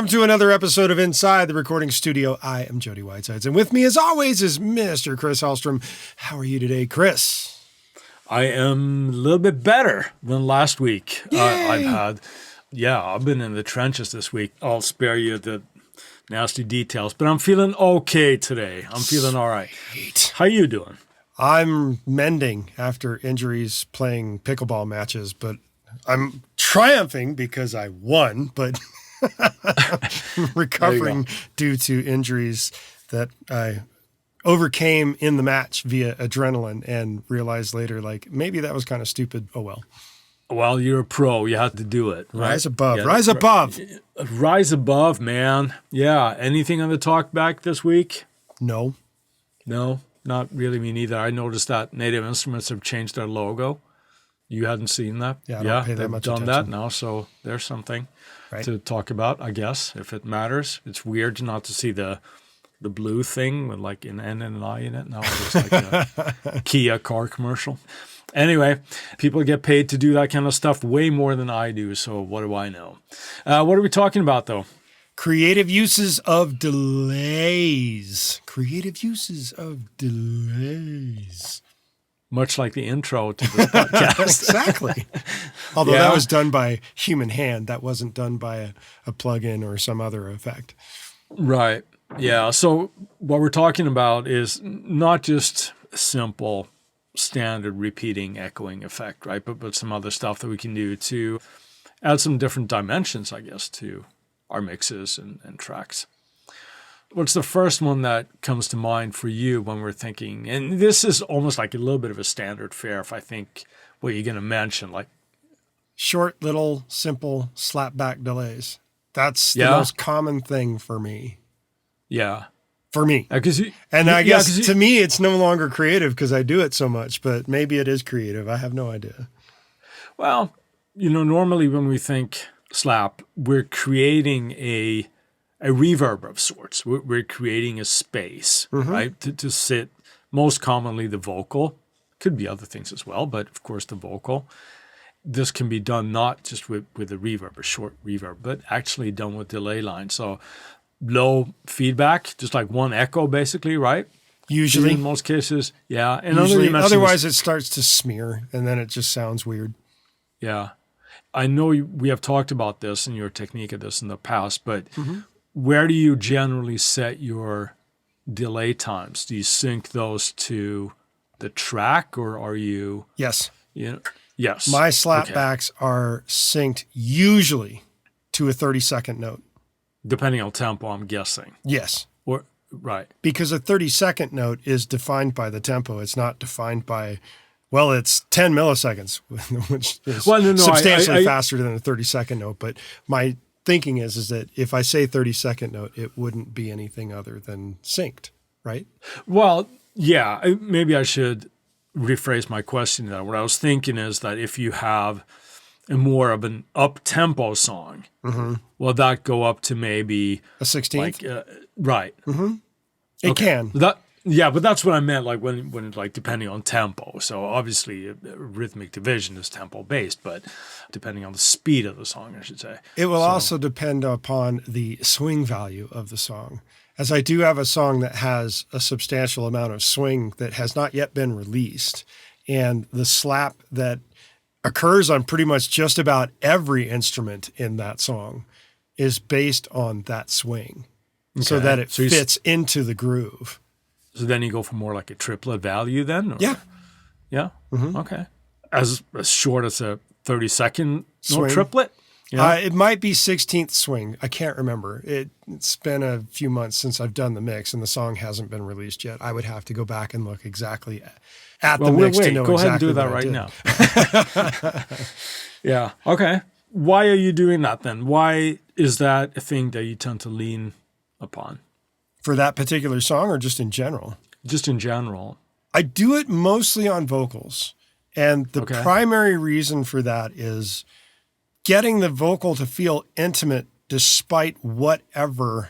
to another episode of Inside the Recording Studio. I am Jody Whitesides, and with me, as always, is Mr. Chris Hallstrom. How are you today, Chris? I am a little bit better than last week. Yay! I've been in the trenches this week. I'll spare you the nasty details, but I'm feeling okay today. I'm feeling all right. Sweet. How you doing? I'm mending after injuries playing pickleball matches, but I'm triumphing because I won, but recovering due to injuries that I overcame in the match via adrenaline and realized later, like, maybe that was kind of stupid. Oh, well. Well, you're a pro. You have to do it. Right? Rise above. Yeah, rise above. Rise above, man. Yeah. Anything on the talk back this week? No, not really me neither. I noticed that Native Instruments have changed their logo. You hadn't seen that? Yeah, I don't pay that much attention. They've done that now, so there's something to talk about, I guess, if it matters. It's weird not to see the blue thing with like an N and an I in it. Now it's like a Kia car commercial. Anyway, people get paid to do that kind of stuff way more than I do, so what do I know? What are we talking about, though? Creative uses of delays. Creative uses of delays. Much like the intro to this podcast. Exactly. Although that was done by human hand. That wasn't done by a plug-in or some other effect. Right. Yeah. So what we're talking about is not just simple standard repeating echoing effect, right? But some other stuff that we can do to add some different dimensions, I guess, to our mixes and tracks. What's the first one that comes to mind for you when we're thinking, and this is almost like a little bit of a standard fare if I think what you're going to mention, like short, little, simple slapback delays. That's the most common thing for me. Yeah. For me. I guess to me, it's no longer creative because I do it so much, but maybe it is creative. I have no idea. Well, normally when we think slap, we're creating a reverb of sorts. We're creating a space, right, to sit, most commonly the vocal. Could be other things as well, but of course the vocal. This can be done not just with a reverb, a short reverb, but actually done with delay line. So low feedback, just like one echo basically, right? Usually. In most cases, yeah. And usually, otherwise it starts to smear and then it just sounds weird. Yeah. I know we have talked about this and your technique of this in the past, but where do you generally set your delay times? Do you sync those to the track, or are you? Yes. Yes. My slapbacks are synced usually to a 30-second note. Depending on tempo, I'm guessing. Yes. Right. Because a 30-second note is defined by the tempo. It's not defined by, well, it's 10 milliseconds, which is substantially faster than a 30-second note. But my thinking is that if I say 30-second note, it wouldn't be anything other than synced, right? Well, yeah, maybe I should rephrase my question then. What I was thinking is that if you have more of an up-tempo song, will that go up to maybe a 16th? Right. It can. But that's what I meant, like when like depending on tempo. So obviously rhythmic division is tempo based, but depending on the speed of the song, I should say. It will also depend upon the swing value of the song. As I do have a song that has a substantial amount of swing that has not yet been released, and the slap that occurs on pretty much just about every instrument in that song is based on that swing, so that it fits into the groove. So then you go for more like a triplet value then? Or? Yeah. Yeah? Okay. As short as a 30-second swing. Triplet? Yeah. It might be 16th swing. I can't remember. It's been a few months since I've done the mix, and the song hasn't been released yet. I would have to go back and look exactly at the mix to know go exactly ahead and do that right now. Yeah. Okay. Why are you doing that then? Why is that a thing that you tend to lean upon? For that particular song or just in general? Just in general. I do it mostly on vocals. And the primary reason for that is getting the vocal to feel intimate despite whatever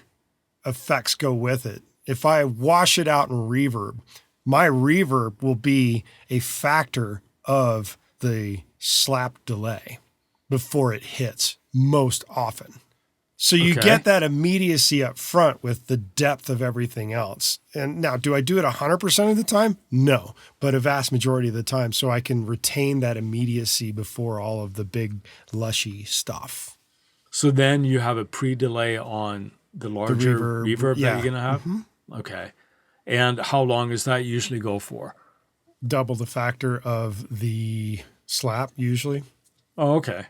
effects go with it. If I wash it out in reverb, my reverb will be a factor of the slap delay before it hits most often. So you Okay. get that immediacy up front with the depth of everything else. And now, do I do it 100% of the time? No, but a vast majority of the time, so I can retain that immediacy before all of the big lushy stuff. So then you have a pre-delay on the larger reverb that yeah. you're going to have? Okay. And how long does that usually go for? Double the factor of the slap, usually. Oh, okay.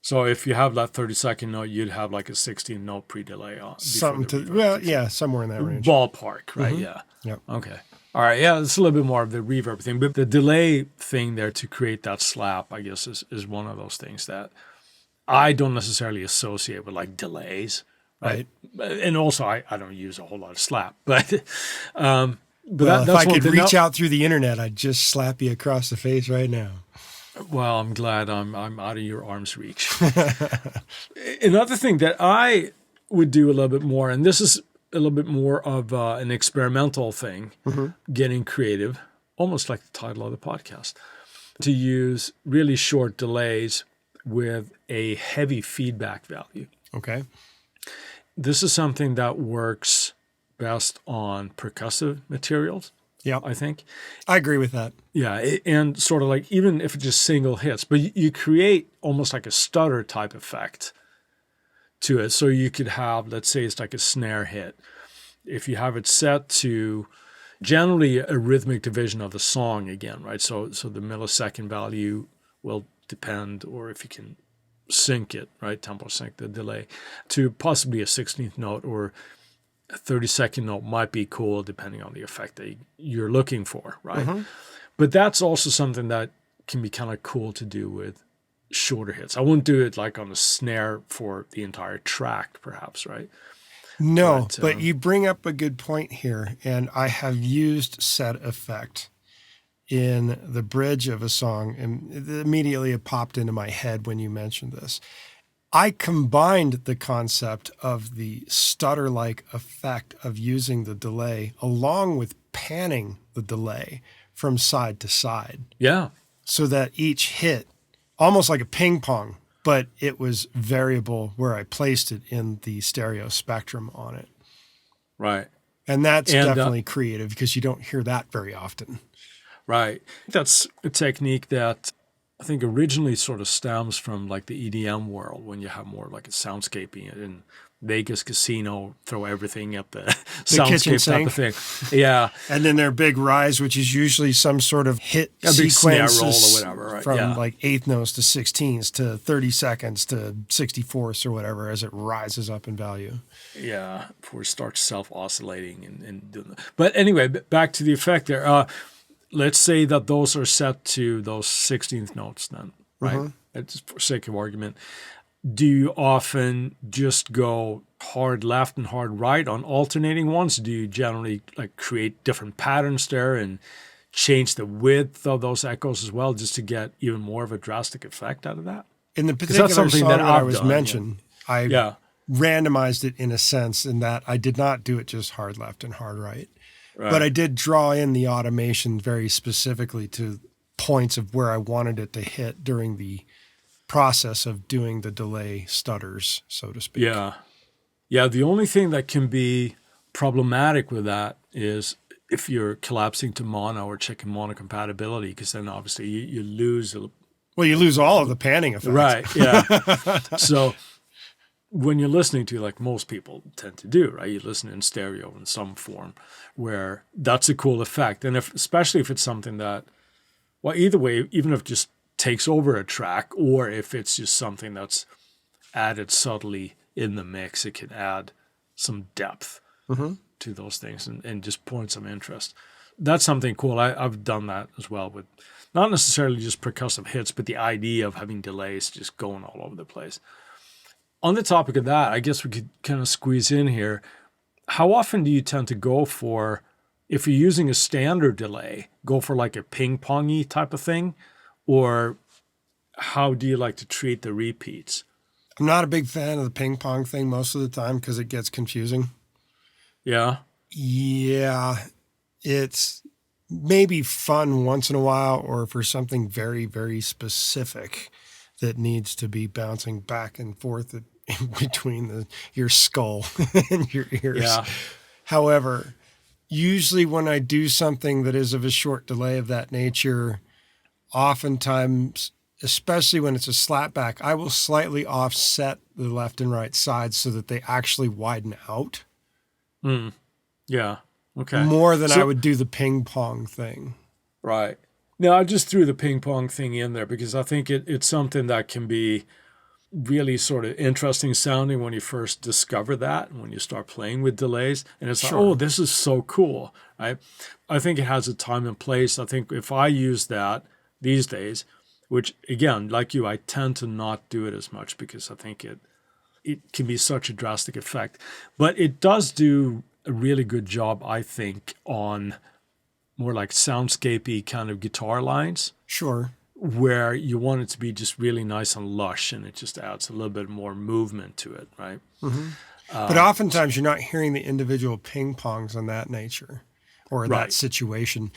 So if you have that 30-second note, you'd have like a 16-note pre-delay on. Something to, well, yeah, somewhere in that range. Ballpark, right? Yeah. Yep. Okay. All right. Yeah, it's a little bit more of the reverb thing. But the delay thing there to create that slap, I guess, is one of those things that I don't necessarily associate with like delays. Right. And also, I don't use a whole lot of slap. But well, that's if I could one thing. reach out through the internet, I'd just slap you across the face right now. Well, I'm glad I'm out of your arm's reach. Another thing that I would do a little bit more, and this is a little bit more of an experimental thing, getting creative, almost like the title of the podcast, to use really short delays with a heavy feedback value. Okay. This is something that works best on percussive materials. Yeah, I think. I agree with that. Yeah, and sort of like even if it just single hits, but you create almost like a stutter type effect to it. So you could have, let's say it's like a snare hit. If you have it set to generally a rhythmic division of the song again, right? So the millisecond value will depend, or if you can sync it, right? Tempo sync the delay to possibly a 16th note, or a 30-second note might be cool depending on the effect that you're looking for, right? But that's also something that can be kind of cool to do with shorter hits. I wouldn't do it like on a snare for the entire track, perhaps, right? No, but you bring up a good point here, and I have used set effect in the bridge of a song, and immediately it popped into my head when you mentioned this. I combined the concept of the stutter-like effect of using the delay along with panning the delay from side to side. Yeah. So that each hit, almost like a ping pong, but it was variable where I placed it in the stereo spectrum on it. Right. And that's definitely creative because you don't hear that very often. Right. That's a technique that I think originally sort of stems from like the EDM world, when you have more like a soundscaping in Vegas casino, throw everything at the soundscape type of thing. Yeah. And then their big rise, which is usually some sort of hit sequence roll or whatever, right? From like eighth notes to 16ths to 30 seconds to 64ths or whatever as it rises up in value. Yeah, before it starts self-oscillating and doing that. But anyway, back to the effect there. Let's say that those are set to those 16th notes then, right? It's for sake of argument. Do you often just go hard left and hard right on alternating ones? Do you generally like create different patterns there and change the width of those echoes as well, just to get even more of a drastic effect out of that? In the particular song that I was mentioned, I Yeah. randomized it in a sense in that I did not do it just hard left and hard right. But I did draw in the automation very specifically to points of where I wanted it to hit during the process of doing the delay stutters, so to speak. Yeah. Yeah, the only thing that can be problematic with that is if you're collapsing to mono or checking mono compatibility, because then obviously you lose. Well, you lose all of the panning effects. Right, yeah. So when you're listening to, like most people tend to do, right? You listen in stereo in some form where that's a cool effect. And especially if it's something that, well, either way, even if it just takes over a track, or if it's just something that's added subtly in the mix, it can add some depth to those things and just point some interest. That's something cool. I've done that as well with not necessarily just percussive hits, but the idea of having delays just going all over the place. On the topic of that, I guess we could kind of squeeze in here. How often do you tend to go for, if you're using a standard delay, go for like a ping-pong-y type of thing? Or how do you like to treat the repeats? I'm not a big fan of the ping pong thing most of the time because it gets confusing. Yeah? Yeah. It's maybe fun once in a while or for something very, very specific that needs to be bouncing back and forth in between your skull and your ears. Yeah. However, usually when I do something that is of a short delay of that nature, oftentimes, especially when it's a slapback, I will slightly offset the left and right sides so that they actually widen out. Yeah. Okay. More than I would do the ping pong thing. Right. Now, I just threw the ping pong thing in there because I think it's something that can be really sort of interesting sounding when you first discover that and when you start playing with delays. And it's like, oh, this is so cool. Right? I think it has a time and place. I think if I use that these days, which again, like you, I tend to not do it as much because I think it can be such a drastic effect. But it does do a really good job, I think, on more like soundscapey kind of guitar lines. Sure. Where you want it to be just really nice and lush, and it just adds a little bit more movement to it, right? Mm-hmm. But oftentimes you're not hearing the individual ping pongs on that nature or that situation.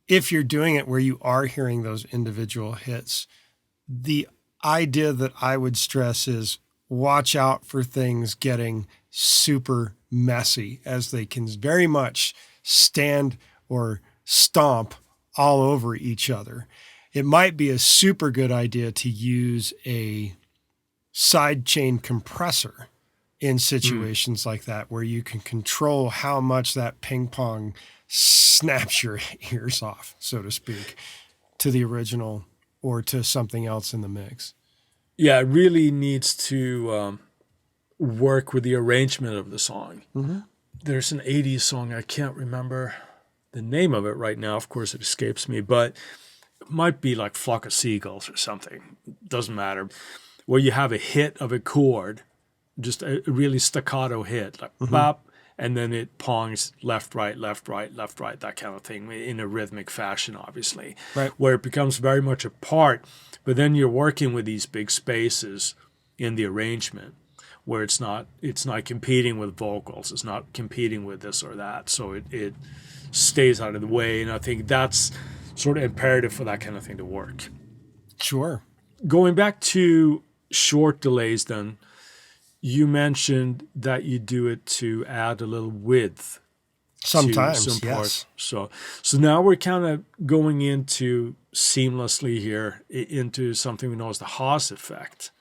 If you're doing it where you are hearing those individual hits, the idea that I would stress is watch out for things getting super messy, as they can very much stand or stomp all over each other. It might be a super good idea to use a sidechain compressor in situations like that, where you can control how much that ping pong snaps your ears off, so to speak, to the original or to something else in the mix. Yeah, it really needs to work with the arrangement of the song. Mm-hmm. There's an 80s song, I can't remember the name of it right now. Of course, it escapes me, but it might be like Flock of Seagulls or something. Doesn't matter. Where you have a hit of a chord, just a really staccato hit, like bop, and then it pongs left, right, left, right, left, right, that kind of thing in a rhythmic fashion, obviously. Right. Where it becomes very much a part, but then you're working with these big spaces in the arrangement where it's not competing with vocals, it's not competing with this or that, so it stays out of the way, and I think that's sort of imperative for that kind of thing to work. Sure. Going back to short delays then, you mentioned that you do it to add a little width. Sometimes, to some yes. parts. So now we're kind of going into seamlessly here into something we know as the Haas effect.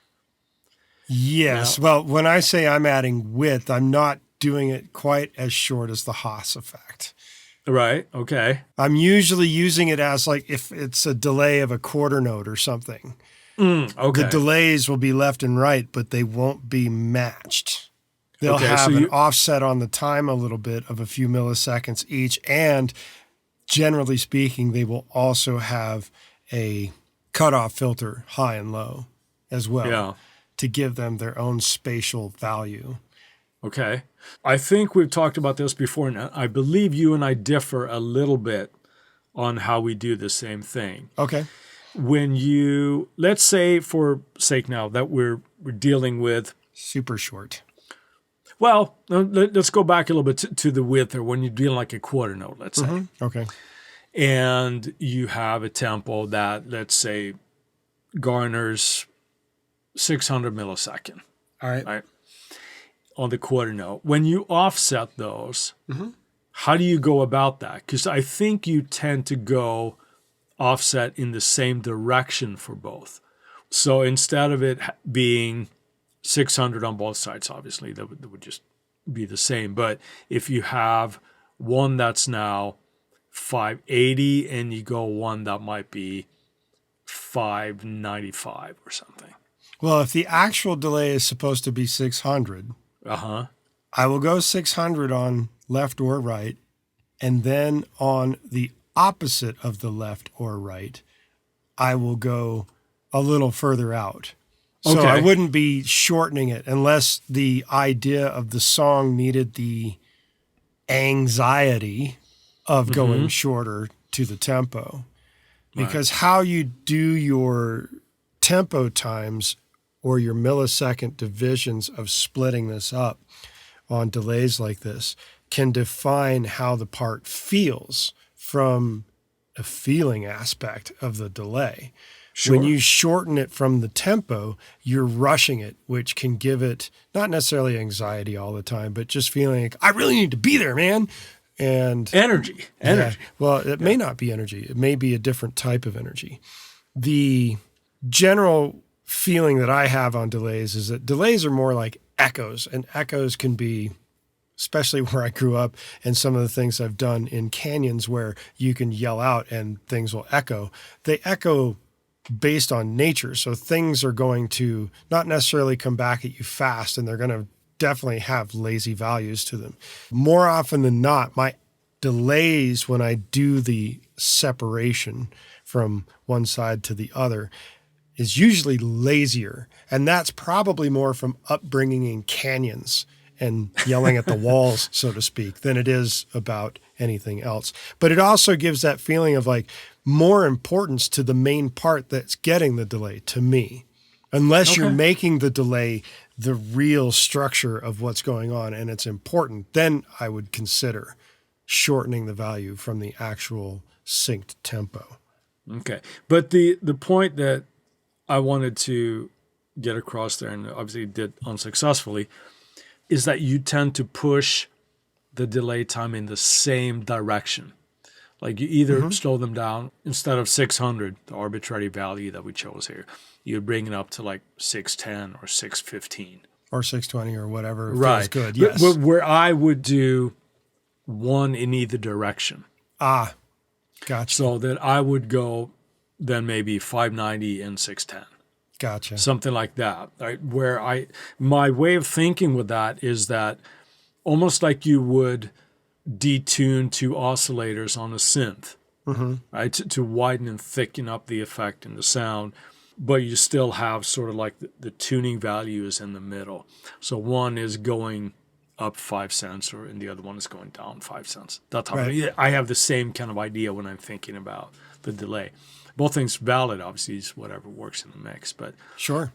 Yes. Well, when I say I'm adding width, I'm not doing it quite as short as the Haas effect. Right. Okay. I'm usually using it as like if it's a delay of a quarter note or something. Okay. The delays will be left and right, but they won't be matched. They'll have an offset on the time a little bit of a few milliseconds each. And generally speaking, they will also have a cutoff filter high and low as well to give them their own spatial value. Okay. I think we've talked about this before, and I believe you and I differ a little bit on how we do the same thing. Okay. When you, let's say for sake now that we're dealing with super short. Well, let's go back a little bit to the width, or when you're dealing like a quarter note, let's say. Okay. And you have a tempo that, let's say, garners 600 millisecond. All right. On the quarter note. When you offset those, how do you go about that? Because I think you tend to go offset in the same direction for both. So instead of it being 600 on both sides, obviously, that would just be the same. But if you have one that's now 580 and you go one that might be 595 or something. Well, if the actual delay is supposed to be 600, I will go 600 on left or right, and then on the opposite of the left or right, I will go a little further out. So I wouldn't be shortening it unless the idea of the song needed the anxiety of going shorter to the tempo. Because how you do your tempo times or your millisecond divisions of splitting this up on delays like this can define how the part feels from a feeling aspect of the delay. Sure. When you shorten it from the tempo, you're rushing it, which can give it not necessarily anxiety all the time, but just feeling like, I really need to be there, man. And Energy. yeah, well, it may not be energy. It may be a different type of energy. The general feeling that I have on delays is that delays are more like echoes, and echoes can be, especially where I grew up and some of the things I've done in canyons where you can yell out and things will echo. They echo based on nature. So things are going to not necessarily come back at you fast, and they're going to definitely have lazy values to them. More often than not, my delays when I do the separation from one side to the other is usually lazier. And that's probably more from upbringing in canyons and yelling at the walls, so to speak, than it is about anything else. But it also gives that feeling of like more importance to the main part that's getting the delay to me. Unless you're making the delay the real structure of what's going on and it's important, then I would consider shortening the value from the actual synced tempo. Okay. But the point that I wanted to get across there, and obviously did unsuccessfully, is that you tend to push the delay time in the same direction. Like you either slow them down instead of 600, the arbitrary value that we chose here, you bring it up to like 610 or 615. Or 620 or whatever Right. feels good, yes. But where I would do one in either direction. Ah, gotcha. So that I would go then maybe 590 and 610. Gotcha. Something like that. Right? Where my way of thinking with that is that almost like you would detune two oscillators on a synth, right? To widen and thicken up the effect and the sound, but you still have sort of like the tuning values in the middle. So one is going up 5 cents, and the other one is going down 5 cents. That's how I have the same kind of idea when I'm thinking about the delay. Both things valid, obviously, is whatever works in the mix. But sure.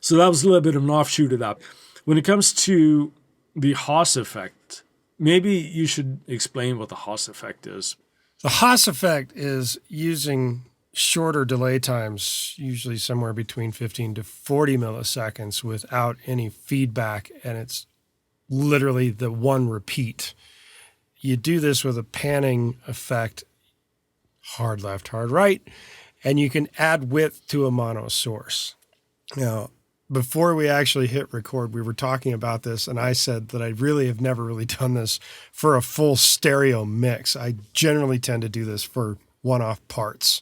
So that was a little bit of an offshoot of that. When it comes to the Haas effect, maybe you should explain what the Haas effect is. The Haas effect is using shorter delay times, usually somewhere between 15 to 40 milliseconds without any feedback, and it's literally the one repeat. You do this with a panning effect, hard left, hard right, and you can add width to a mono source. Now, before we actually hit record, we were talking about this, and I said that I really have never really done this for a full stereo mix. I generally tend to do this for one-off parts.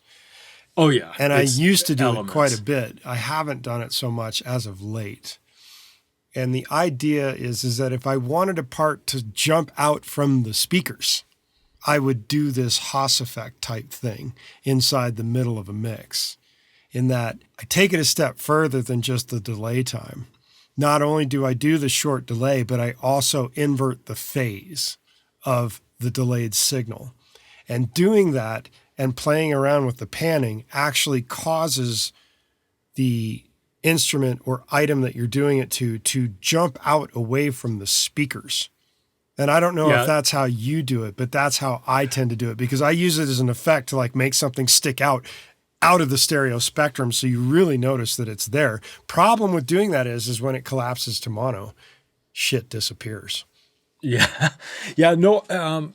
Oh, yeah. And I used to do it quite a bit. I haven't done it so much as of late. And the idea is that if I wanted a part to jump out from the speakers, I would do this Haas effect type thing inside the middle of a mix, in that I take it a step further than just the delay time. Not only do I do the short delay, but I also invert the phase of the delayed signal. And doing that and playing around with the panning actually causes the instrument or item that you're doing it to jump out away from the speakers. And I don't know if that's how you do it, but that's how I tend to do it, because I use it as an effect to like make something stick out of the stereo spectrum, so you really notice that it's there. Problem with doing that is when it collapses to mono, shit disappears. Yeah. Yeah, no,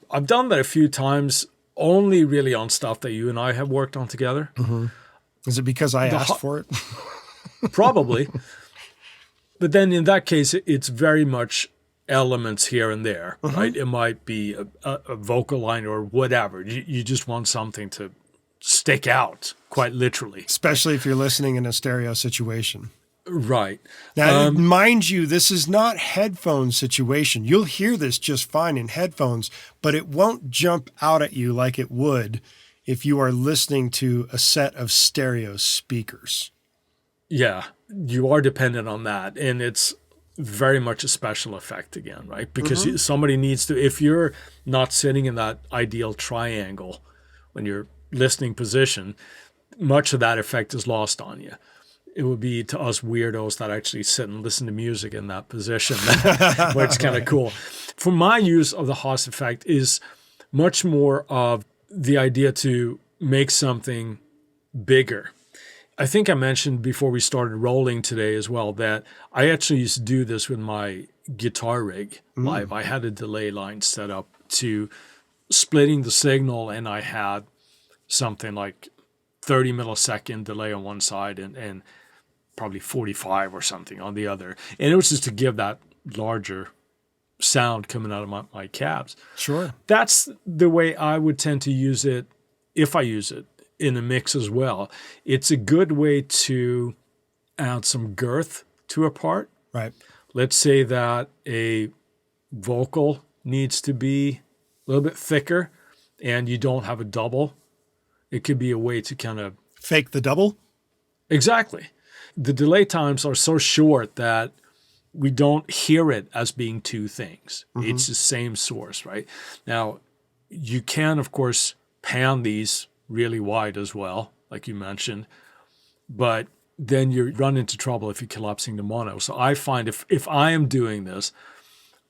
I've done that a few times, only really on stuff that you and I have worked on together. Mm-hmm. Is it because I asked for it? Probably. But then in that case, it's very much elements here and there, right? It might be a vocal line or whatever. You just want something to stick out, quite literally. Especially if you're listening in a stereo situation. Right. Now, mind you, this is not headphone situation. You'll hear this just fine in headphones, but it won't jump out at you like it would if you are listening to a set of stereo speakers. Yeah, you are dependent on that. And it's very much a special effect again, right? Because somebody needs to, if you're not sitting in that ideal triangle when you're listening position, much of that effect is lost on you. It would be to us weirdos that actually sit and listen to music in that position, where it's kind of cool. For my use of the Haas effect is much more of the idea to make something bigger. I think I mentioned before we started rolling today as well that I actually used to do this with my guitar rig live. I had a delay line set up to splitting the signal, and I had something like 30 millisecond delay on one side and probably 45 or something on the other. And it was just to give that larger sound coming out of my cabs. Sure. That's the way I would tend to use it if I use it in a mix as well. It's a good way to add some girth to a part. Right. Let's say that a vocal needs to be a little bit thicker and you don't have a double. It could be a way to kind of fake the double. Exactly. The delay times are so short that we don't hear it as being two things. It's the same source, right? Now, you can, of course, pan these really wide as well, like you mentioned, but then you run into trouble if you're collapsing the mono. So I find if I am doing this,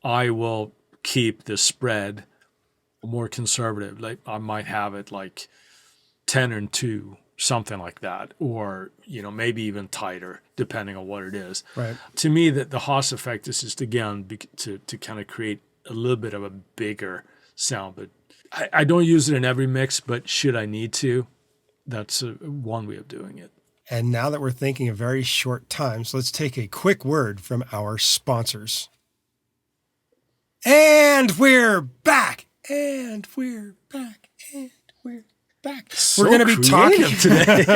I will keep the spread more conservative. Like I might have it like 10 and 2, something like that, or maybe even tighter, depending on what it is. Right. To me, the Haas effect is just again to kind of create a little bit of a bigger sound. But I don't use it in every mix, but should I need to, that's one way of doing it. And now that we're thinking of very short times, let's take a quick word from our sponsors. And we're back. And we're back. And we're back. So we're going to be talking today.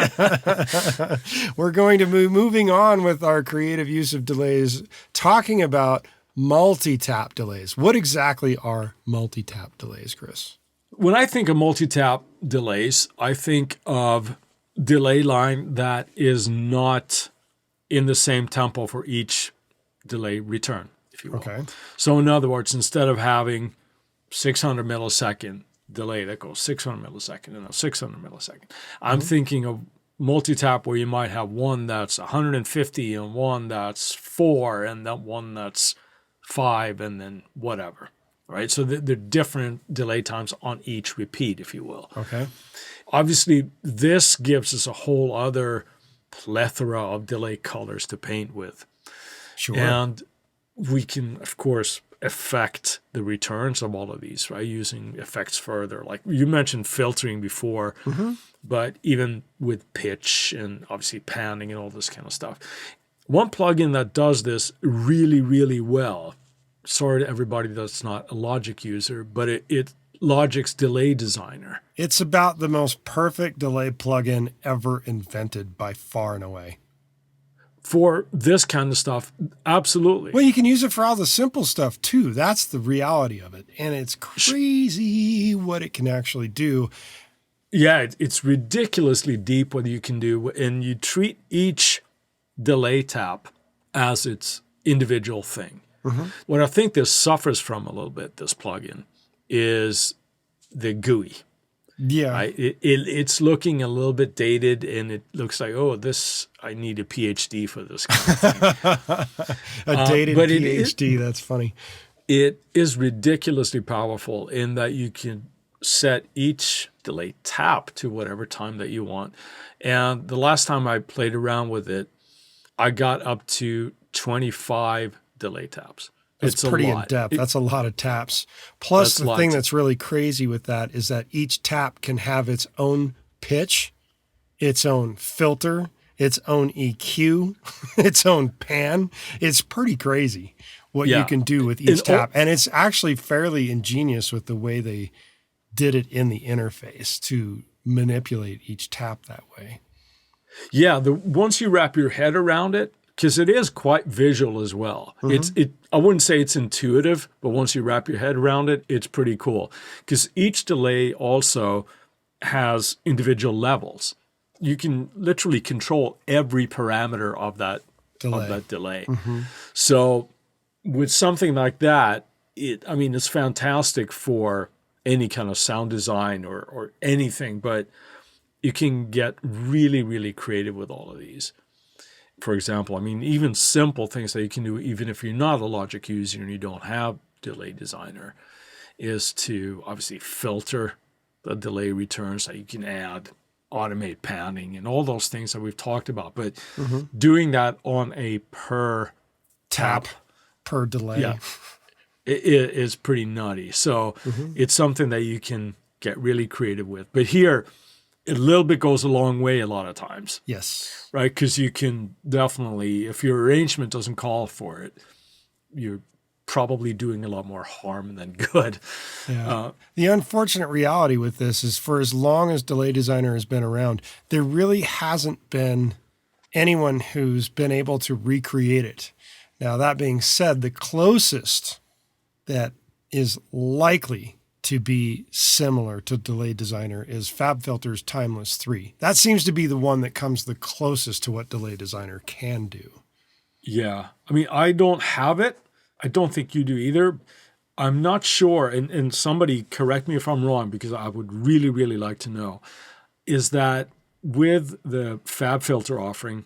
We're going to be moving on with our creative use of delays, talking about multi-tap delays. What exactly are multi-tap delays, Chris? When I think of multi-tap delays, I think of delay line that is not in the same tempo for each delay return, if you will. Okay. So in other words, instead of having 600 millisecond delay that goes 600 millisecond and a 600 millisecond, I'm thinking of multi-tap where you might have one that's 150 and one that's 4 and that one that's 5 and then whatever. Right, so they're different delay times on each repeat, if you will. Okay. Obviously, this gives us a whole other plethora of delay colors to paint with. Sure. And we can, of course, affect the returns of all of these, right, using effects further. Like you mentioned filtering before, but even with pitch and obviously panning and all this kind of stuff. One plugin that does this really, really well, sorry to everybody that's not a Logic user, but it Logic's Delay Designer. It's about the most perfect delay plugin ever invented by far and away. For this kind of stuff, absolutely. Well, you can use it for all the simple stuff too. That's the reality of it. And it's crazy what it can actually do. Yeah, it's ridiculously deep what you can do. And you treat each delay tap as its individual thing. What I think this suffers from a little bit, this plugin, is the GUI. Yeah. It's looking a little bit dated, and it looks like, I need a PhD for this kind of thing. A dated PhD, that's funny. It is ridiculously powerful in that you can set each delay tap to whatever time that you want. And the last time I played around with it, I got up to 25 delay taps. It's pretty in depth. That's a lot of taps. Plus, the thing that's really crazy with that is that each tap can have its own pitch, its own filter, its own EQ, its own pan. It's pretty crazy what you can do with each tap. And it's actually fairly ingenious with the way they did it in the interface to manipulate each tap that way. Yeah, once you wrap your head around it, because it is quite visual as well. I wouldn't say it's intuitive, but once you wrap your head around it, it's pretty cool. Because each delay also has individual levels. You can literally control every parameter of that delay. So with something like that, it's fantastic for any kind of sound design or anything, but you can get really, really creative with all of these. For example, even simple things that you can do, even if you're not a Logic user and you don't have Delay Designer, is to obviously filter the delay returns that you can add, automate panning, and all those things that we've talked about. But doing that on a per tap per delay. Yeah, it is pretty nutty. So it's something that you can get really creative with. But here, a little bit goes a long way a lot of times. Yes. Right? Because you can definitely, if your arrangement doesn't call for it, you're probably doing a lot more harm than good. Yeah. The unfortunate reality with this is for as long as Delay Designer has been around, there really hasn't been anyone who's been able to recreate it. Now, that being said, the closest that is likely to be similar to Delay Designer is FabFilter's Timeless 3. That seems to be the one that comes the closest to what Delay Designer can do. Yeah. I mean, I don't have it. I don't think you do either. I'm not sure, and somebody correct me if I'm wrong, because I would really, really like to know, is that with the FabFilter offering,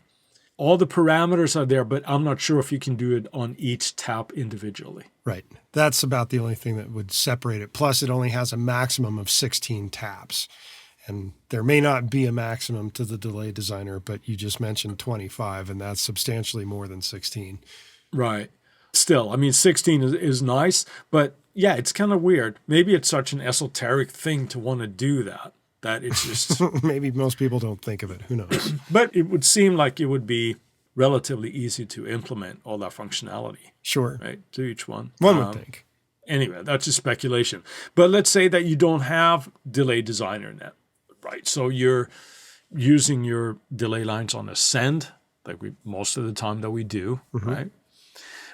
all the parameters are there, but I'm not sure if you can do it on each tap individually. Right. That's about the only thing that would separate it. Plus, it only has a maximum of 16 taps. And there may not be a maximum to the Delay Designer, but you just mentioned 25, and that's substantially more than 16. Right. Still, I mean, 16 is nice, but yeah, it's kind of weird. Maybe it's such an esoteric thing to want to do that it's just... Maybe most people don't think of it. Who knows? But it would seem like it would be relatively easy to implement all that functionality. Sure. Right, to each one. One would think. Anyway, that's just speculation. But let's say that you don't have Delay Designer net, right? So you're using your delay lines on a send, like most of the time that we do, right?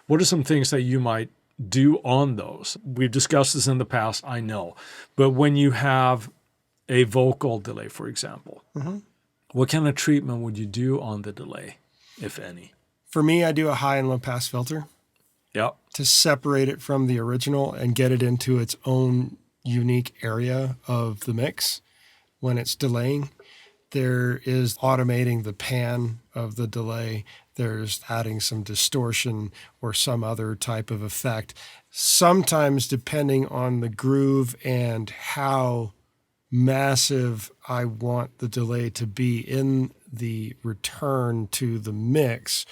What are some things that you might do on those? We've discussed this in the past, I know. But when you have a vocal delay, for example, what kind of treatment would you do on the delay, if any? For me, I do a high and low pass filter. Yep. To separate it from the original and get it into its own unique area of the mix when it's delaying. There is automating the pan of the delay. There's adding some distortion or some other type of effect. Sometimes, depending on the groove and how massive I want the delay to be in the return to the mix,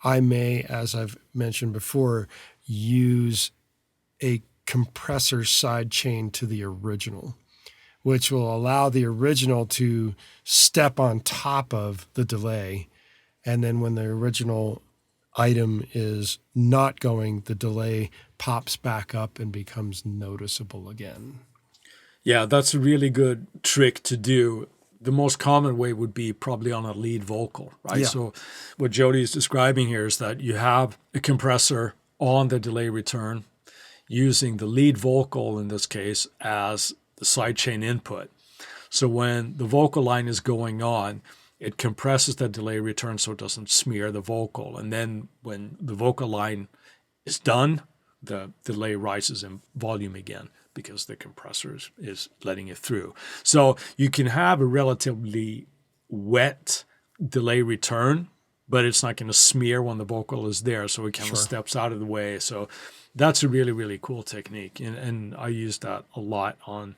I may, as I've mentioned before, use a compressor sidechain to the original, which will allow the original to step on top of the delay. And then when the original item is not going, the delay pops back up and becomes noticeable again. Yeah, that's a really good trick to do. The most common way would be probably on a lead vocal, right? Yeah. So what Jody is describing here is that you have a compressor on the delay return using the lead vocal, in this case, as the sidechain input. So when the vocal line is going on, it compresses the delay return so it doesn't smear the vocal. And then when the vocal line is done, the delay rises in volume again because the compressor is letting it through. So you can have a relatively wet delay return, but it's not going to smear when the vocal is there, so it kind of steps out of the way. So that's a really, really cool technique. And I use that a lot on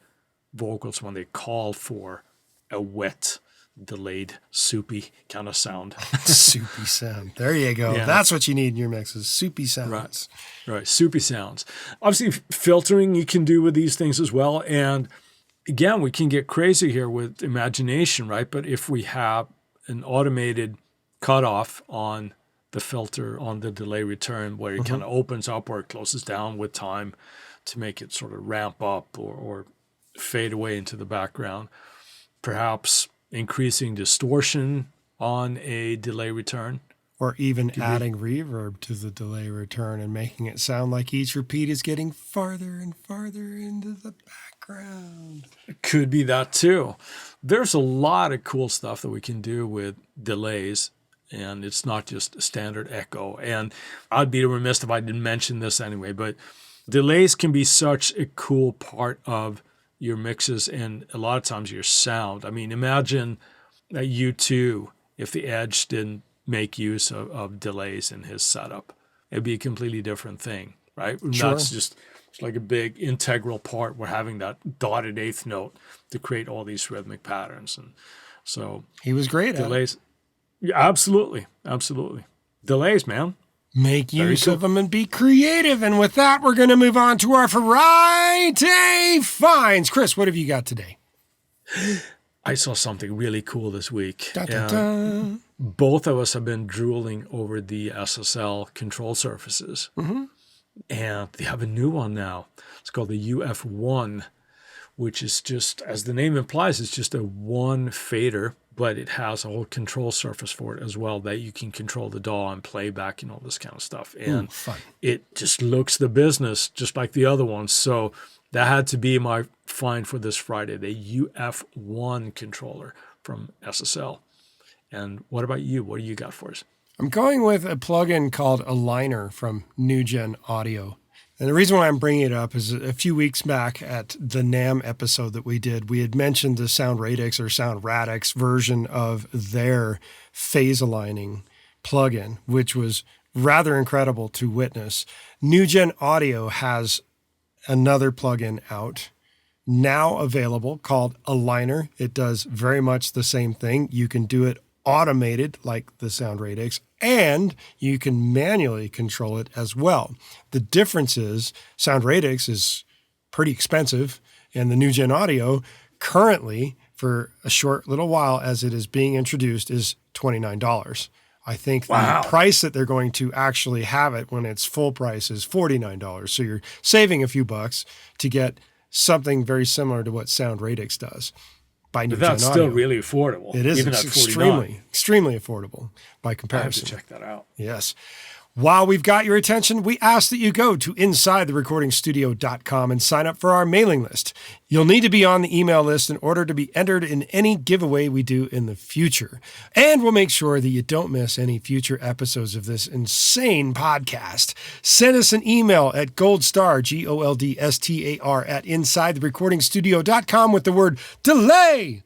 vocals when they call for a wet, delayed, soupy kind of sound. Soupy sound. There you go. Yeah. That's what you need in your mixes, soupy sounds. Right, soupy sounds. Obviously, filtering you can do with these things as well. And again, we can get crazy here with imagination, right? But if we have an automated cutoff on the filter, on the delay return, where it kind of opens up or it closes down with time to make it sort of ramp up or fade away into the background, perhaps increasing distortion on a delay return. Or even adding reverb to the delay return and making it sound like each repeat is getting farther and farther into the background. It could be that too. There's a lot of cool stuff that we can do with delays, and it's not just a standard echo. And I'd be remiss if I didn't mention this anyway, but delays can be such a cool part of your mixes and a lot of times your sound. I mean, imagine that U2, if the Edge didn't make use of delays in his setup, it'd be a completely different thing, right? Sure. That's just It's like a big integral part. We're having that dotted eighth note to create all these rhythmic patterns. And so He was great at it. delays. Yeah, absolutely. Delays, man. Make use of them and be creative. And with that, we're going to move on to our Friday finds. Chris, what have you got today? I saw something really cool this week. Da, da, da. Both of us have been drooling over the SSL control surfaces. And they have a new one now. It's called the UF1, which is just, as the name implies, it's just a one fader, but it has a whole control surface for it as well that you can control the DAW and playback and all this kind of stuff. And fun. It just looks the business, just like the other ones. So that had to be my find for this Friday, the UF1 controller from SSL. And what about you? What do you got for us? I'm going with a plugin called Aligner from New Gen Audio. And the reason why I'm bringing it up is a few weeks back at the NAMM episode that we did, we had mentioned the Sound Radix or Sound Radix version of their phase aligning plugin, which was rather incredible to witness. New Gen Audio has another plugin out now available called Aligner. It does very much the same thing. You can do it automated like the Sound Radix, and you can manually control it as well. The difference is Sound Radix is pretty expensive, and the New Gen Audio currently, for a short little while as it is being introduced, is $29. I think the price that they're going to actually have it when it's full price is $49. So you're saving a few bucks to get something very similar to what Sound Radix does. But that's still really affordable. It is. Even It's at $49. extremely affordable by I have comparison. to check that out. Yes. While we've got your attention, we ask that you go to InsideTheRecordingStudio.com and sign up for our mailing list. You'll need to be on the email list in order to be entered in any giveaway we do in the future. And we'll make sure that you don't miss any future episodes of this insane podcast. Send us an email at goldstar, GOLDSTAR, at InsideTheRecordingStudio.com with the word delay,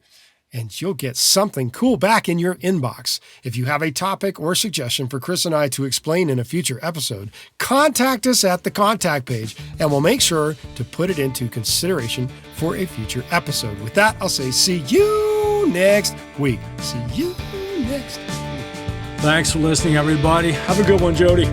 and you'll get something cool back in your inbox. If you have a topic or suggestion for Chris and I to explain in a future episode, contact us at the contact page, and we'll make sure to put it into consideration for a future episode. With that, I'll say see you next week. See you next week. Thanks for listening, everybody. Have a good one, Jody.